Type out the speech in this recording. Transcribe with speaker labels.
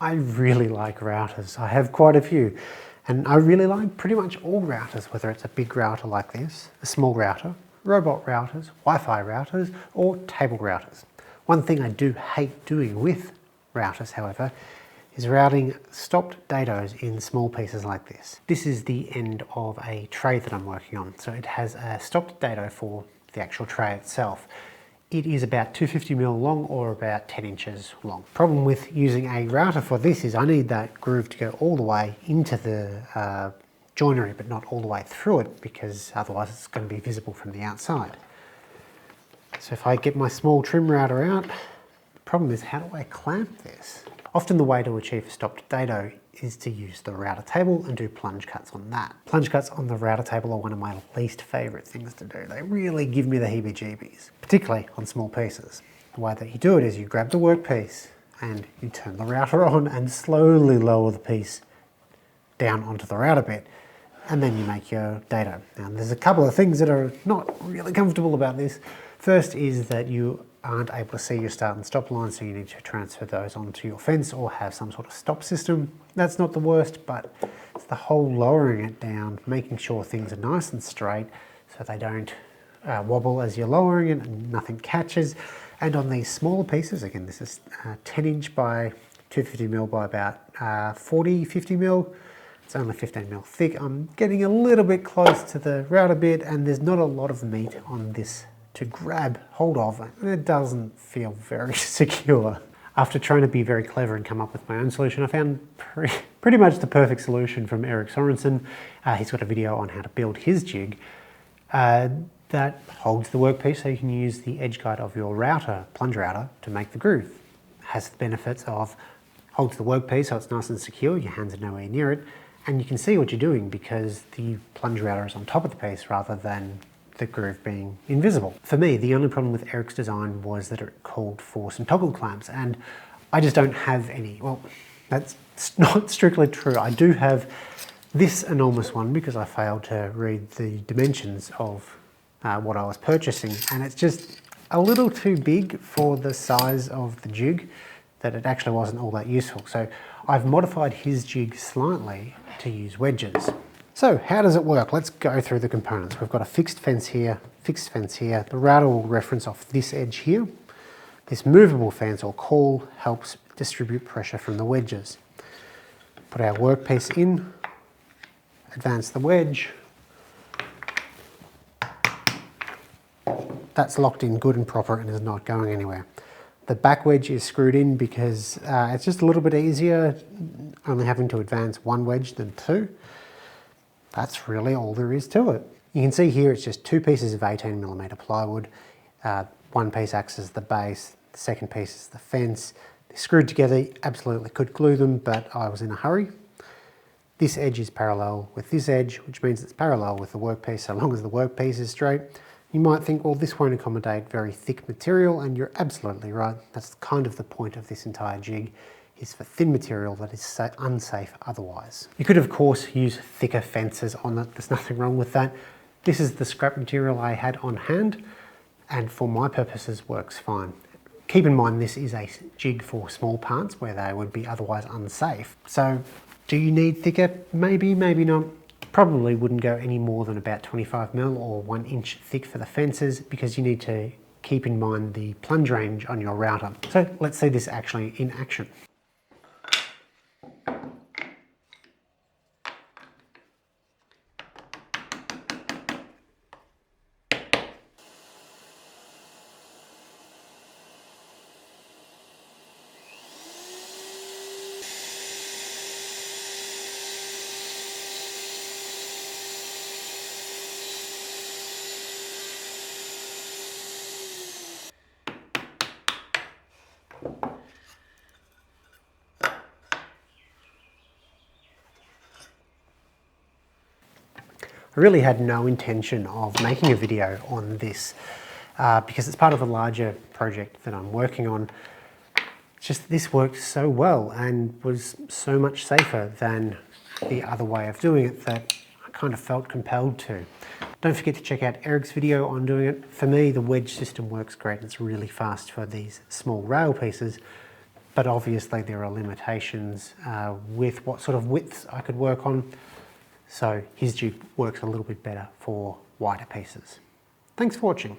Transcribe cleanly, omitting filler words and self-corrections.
Speaker 1: I really like routers. I have quite a few, and I really like pretty much all routers, whether it's a big router like this, a small router, robot routers, Wi-Fi routers, or table routers. One thing I do hate doing with routers, however, is routing stopped dados in small pieces like this. This is the end of a tray that I'm working on. So it has a stopped dado for the actual tray itself. It is about 250mm long or about 10 inches long. Problem with using a router for this is I need that groove to go all the way into the joinery, but not all the way through it, because otherwise it's going to be visible from the outside. So if I get my small trim router out, the problem is, how do I clamp this? Often the way to achieve a stopped dado is to use the router table and do plunge cuts on that. Plunge cuts on the router table are one of my least favourite things to do. They really give me the heebie-jeebies, particularly on small pieces. The way that you do it is you grab the workpiece and you turn the router on and slowly lower the piece down onto the router bit, and then you make your dado. Now there's a couple of things that are not really comfortable about this. First is that you aren't able to see your start and stop line, so you need to transfer those onto your fence or have some sort of stop system. That's not the worst, but it's the whole lowering it down, making sure things are nice and straight so they don't wobble as you're lowering it and nothing catches. And on these smaller pieces, again, this is 10 inch by 250mm by about 40-50mm. It's only 15mm thick. I'm getting a little bit close to the router bit, and there's not a lot of meat on this to grab hold of, and it doesn't feel very secure. After trying to be very clever and come up with my own solution, I found pretty much the perfect solution from Eric Sorensen. He's got a video on how to build his jig that holds the workpiece, so you can use the edge guide of your router, plunge router, to make the groove. Has the benefits of holds the workpiece so it's nice and secure, your hands are nowhere near it, and you can see what you're doing because the plunge router is on top of the piece rather than the groove being invisible. For me, the only problem with Eric's design was that it called for some toggle clamps, and I just don't have any. Well, that's not strictly true. I do have this enormous one because I failed to read the dimensions of what I was purchasing, and it's just a little too big for the size of the jig that it actually wasn't all that useful. So I've modified his jig slightly to use wedges. So how does it work? Let's go through the components. We've got a fixed fence here, fixed fence here. The router will reference off this edge here. This movable fence or caul helps distribute pressure from the wedges. Put our workpiece in, advance the wedge. That's locked in good and proper and is not going anywhere. The back wedge is screwed in because it's just a little bit easier only having to advance one wedge than two. That's really all there is to it. You can see here it's just two pieces of 18mm plywood. One piece acts as the base, the second piece is the fence. They're screwed together, you absolutely could glue them, but I was in a hurry. This edge is parallel with this edge, which means it's parallel with the workpiece so long as the workpiece is straight. You might think, well, this won't accommodate very thick material, and you're absolutely right. That's kind of the point of this entire jig, is for thin material that is unsafe otherwise. You could of course use thicker fences on it, there's nothing wrong with that. This is the scrap material I had on hand, and for my purposes works fine. Keep in mind this is a jig for small parts where they would be otherwise unsafe. So do you need thicker? Maybe, maybe not. Probably wouldn't go any more than about 25mm or 1 inch thick for the fences, because you need to keep in mind the plunge range on your router. So let's see this actually in action. I really had no intention of making a video on this because it's part of a larger project that I'm working on. It's just this worked so well and was so much safer than the other way of doing it that I kind of felt compelled to. Don't forget to check out Eric's video on doing it. For me, the wedge system works great. It's really fast for these small rail pieces. but obviously there are limitations with what sort of widths I could work on. So his jig works a little bit better for wider pieces. Thanks for watching.